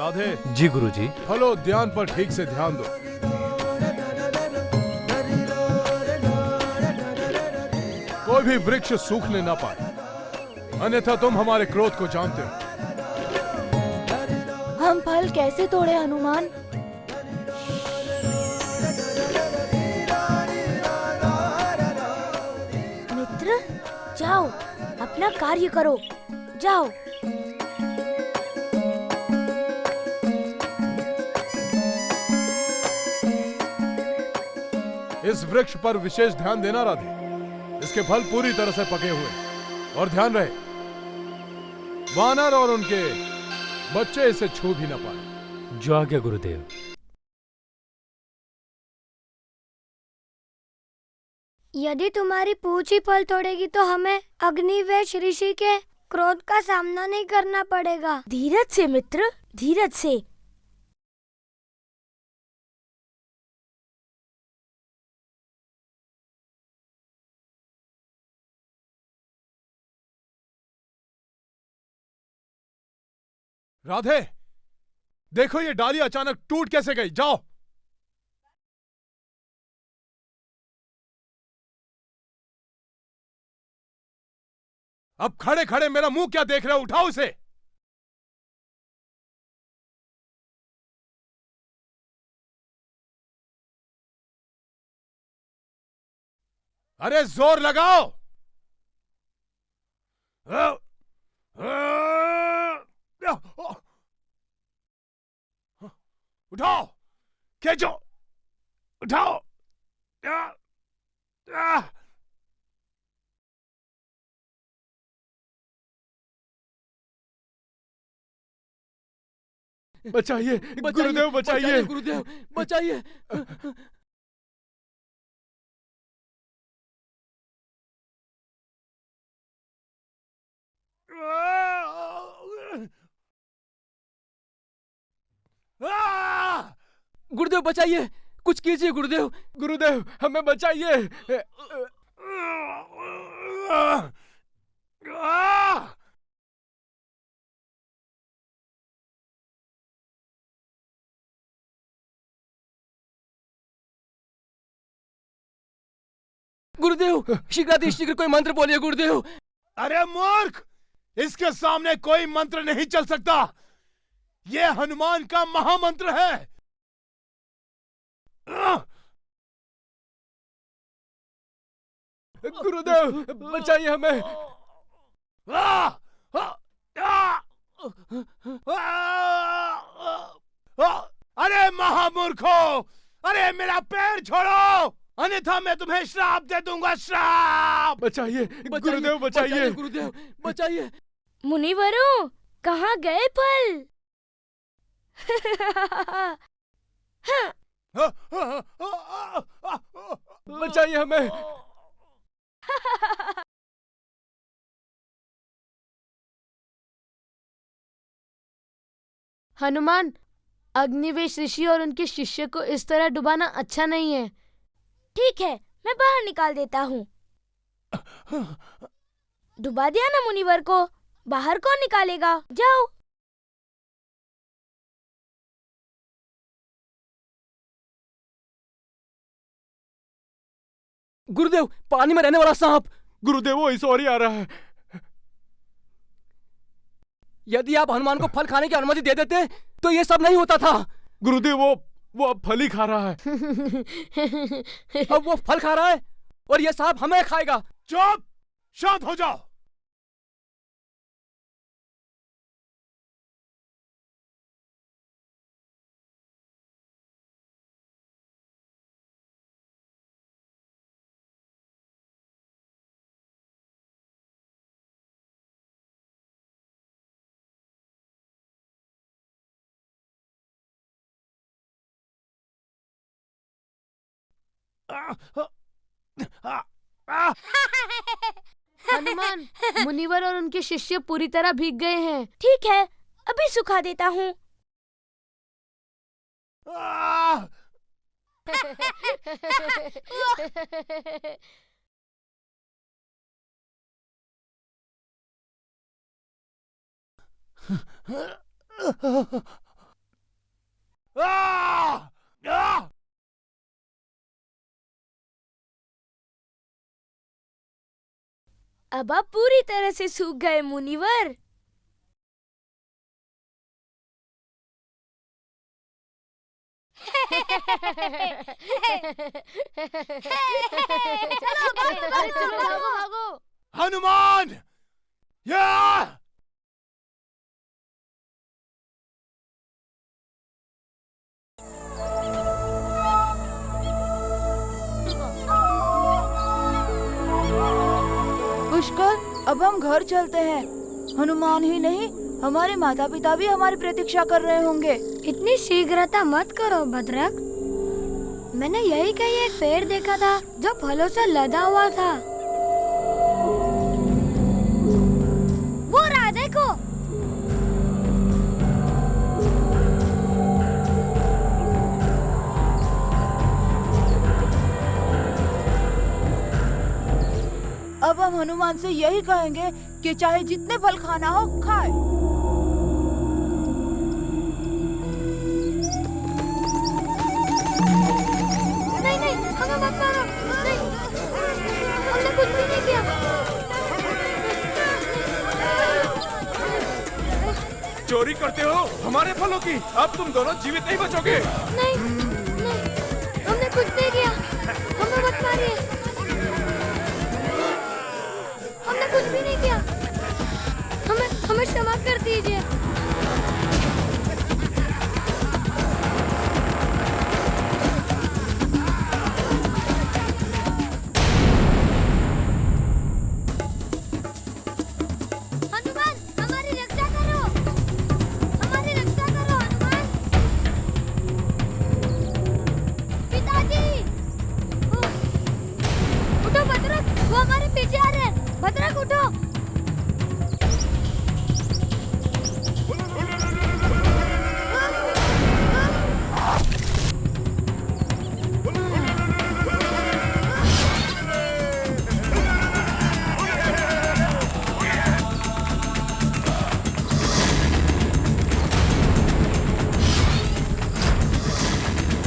राधे। जी गुरुजी। फलो ध्यान पर ठीक से ध्यान दो। कोई भी वृक्ष सूखने ना पाए, अन्यथा तुम हमारे क्रोध को जानते हो। हम फल कैसे तोड़े हनुमान? मित्र, जाओ अपना कार्य करो, जाओ। इस वृक्ष पर विशेष ध्यान देना राधे। इसके फल पूरी तरह से पके हुए हैं। और ध्यान रहे, वानर और उनके बच्चे इसे छू भी ना पाए। जो आज्ञा गुरुदेव। यदि तुम्हारी पूंछ ही फल तोड़ेगी तो हमें अग्निवेश ऋषि के क्रोध का सामना नहीं करना पड़ेगा। धीरज से मित्र, धीरज से। राधे, देखो ये डाली अचानक टूट कैसे गई। जाओ। अब खड़े खड़े मेरा मुंह क्या देख रहे हो? उठाओ इसे। अरे जोर लगाओ। उठाओ, खींचो, उठाओ। बचाइए गुरुदेव, बचाइए गुरुदेव, बचाइए। गुरुदेव बचाइए, कुछ कीजिए गुरुदेव। गुरुदेव हमें बचाइए। गुरुदेव शीघ्र कोई मंत्र बोलिए गुरुदेव। अरे मूर्ख, इसके सामने कोई मंत्र नहीं चल सकता। यह हनुमान का महामंत्र है। गुरुदेव बचाइए हमें। अरे महामूर्खो, अरे मेरा पैर छोड़ो, अन्यथा मैं तुम्हें श्राप दे दूंगा। श्राप। बचाइए गुरुदेव, बचाइए गुरुदेव, बचाइए। मुनिवरों, कहाँ गए फल? बचाइए हमें। हनुमान, अग्निवेश ऋषि और उनके शिष्य को इस तरह डुबाना अच्छा नहीं है। ठीक है, मैं बाहर निकाल देता हूँ। डुबा दिया ना मुनिवर को, बाहर कौन निकालेगा? जाओ। गुरुदेव, पानी में रहने वाला सांप। गुरुदेव वो इस ओर ही आ रहा है। यदि आप हनुमान को फल खाने की अनुमति दे देते तो ये सब नहीं होता था। गुरुदेव वो अब फल ही खा रहा है। अब वो फल खा रहा है और ये सांप हमें खाएगा। चुप, शांत हो जाओ। हनुमान, मुनिवर और उनके शिष्य पूरी तरह भीग गए हैं। ठीक है, अभी सुखा देता हूँ। अब आप पूरी तरह से सूख गए मुनिवर। चलो भागो भागो। हनुमान! या! पुष्कर, अब हम घर चलते हैं। हनुमान ही नहीं, हमारे माता पिता भी हमारी प्रतीक्षा कर रहे होंगे। इतनी शीघ्रता मत करो भद्रक। मैंने यही कहीं एक पेड़ देखा था जो फलों से लदा हुआ था। वो रहा, देखो। अब हम हनुमान से यही कहेंगे कि चाहे जितने फल खाना हो खाए। नहीं नहीं, हमें मत मारो। नहीं, हमने कुछ भी नहीं किया। चोरी करते हो हमारे फलों की। अब तुम दोनों जीवित नहीं बचोगे। नहीं नहीं, हमने कुछ नहीं किया। हमें मत मारिए। हमने कुछ भी नहीं किया। हमें क्षमा कर दीजिए। हनुमान, हमारी रक्षा करो। हमारी रक्षा करो हनुमान। पिताजी, उठो भद्रक, वो हमारे पीछे आ रहे हैं। भद्रक उठो।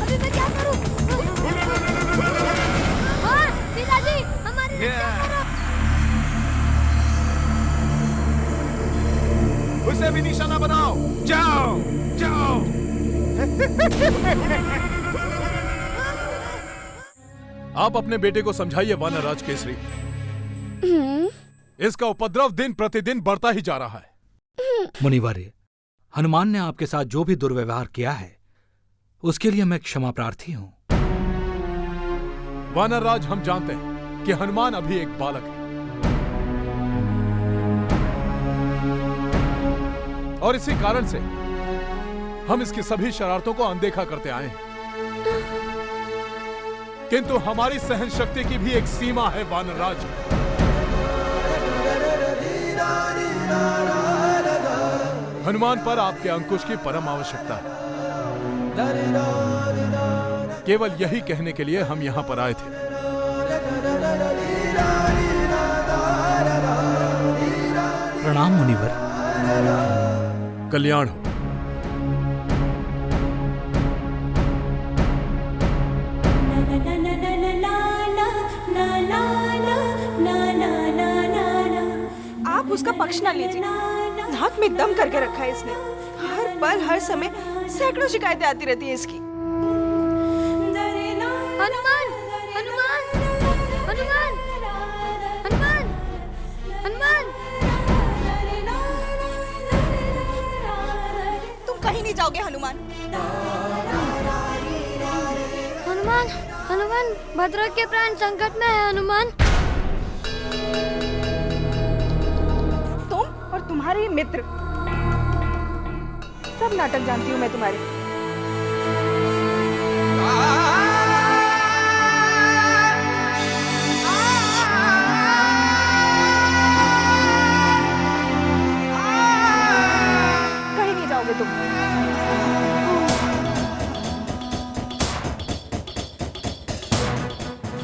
अभी मैं क्या करूं? हाँ, पिताजी, हमारी रक्षा करो। उसे भी निशाना बनाओ। जाओ जाओ। आप अपने बेटे को समझाइए वानरराज केसरी। इसका उपद्रव दिन प्रतिदिन बढ़ता ही जा रहा है। मुनिवर्य, हनुमान ने आपके साथ जो भी दुर्व्यवहार किया है उसके लिए मैं क्षमा प्रार्थी हूं। वानरराज, हम जानते हैं कि हनुमान अभी एक बालक है और इसी कारण से हम इसकी सभी शरारतों को अनदेखा करते आए हैं। किंतु हमारी सहन शक्ति की भी एक सीमा है वानरराज। हनुमान पर आपके अंकुश की परम आवश्यकता है। केवल यही कहने के लिए हम यहां पर आए थे। प्रणाम मुनिवर। कल्याण हो। आप उसका पक्ष ना लीजिए। नाक में दम करके रखा है इसने। हर पल हर समय सैकड़ों शिकायतें आती रहती हैं इसकी। हनुमान, हनुमान, हनुमान, हनुमान, हनुमान। तुम कहीं नहीं जाओगे हनुमान। हनुमान, हनुमान, भद्रक के प्राण संकट में है हनुमान। तुम और तुम्हारे मित्र, सब नाटक जानती हूँ मैं तुम्हारे। कहीं नहीं जाओगे तुम।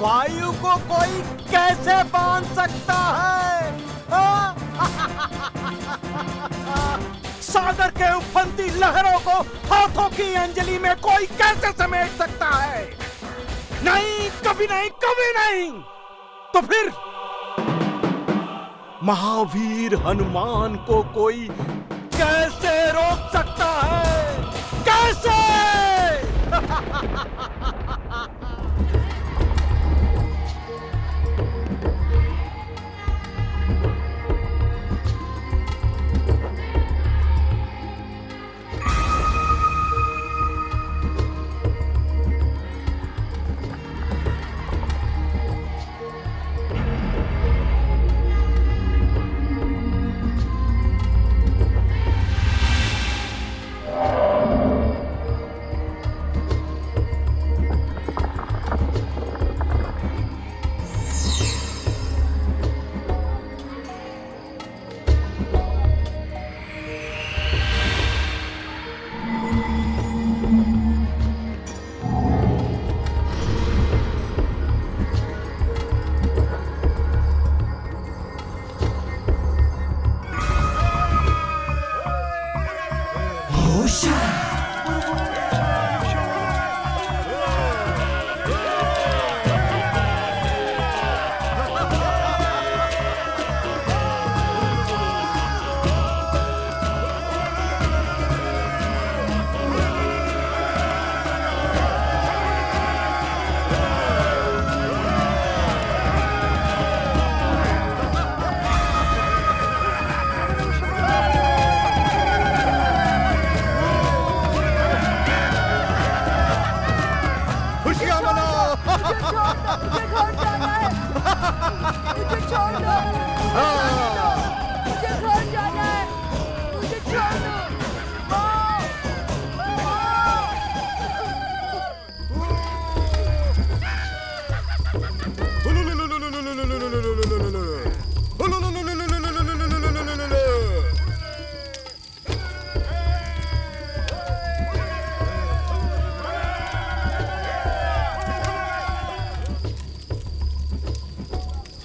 वायु को कोई कैसे बांध सकता है? सागर के उफनती लहरों को हाथों की अंजलि में कोई कैसे समेट सकता है? नहीं, कभी नहीं, कभी नहीं। तो फिर महावीर हनुमान को कोई कैसे रोक सकता है? कैसे?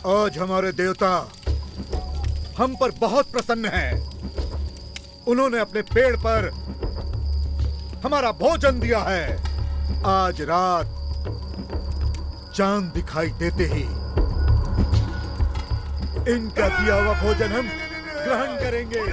आज हमारे देवता हम पर बहुत प्रसन्न हैं। उन्होंने अपने पेड़ पर हमारा भोजन दिया है। आज रात चांद दिखाई देते ही इनका दिया हुआ भोजन हम ग्रहण करेंगे।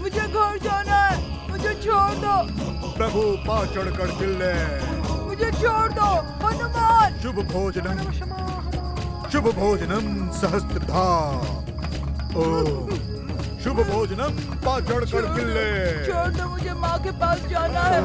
मुझे घर जाना है, मुझे छोड़ दो। प्रभु पा चढ़कर चिल्ले, मुझे छोड़ दो हनुमान। शुभ भोजनम सहस्त्रधा। ओम शुभ भोजनम पा चढ़कर चिल्ले। छोड़ दो, मुझे माँ के पास जाना है।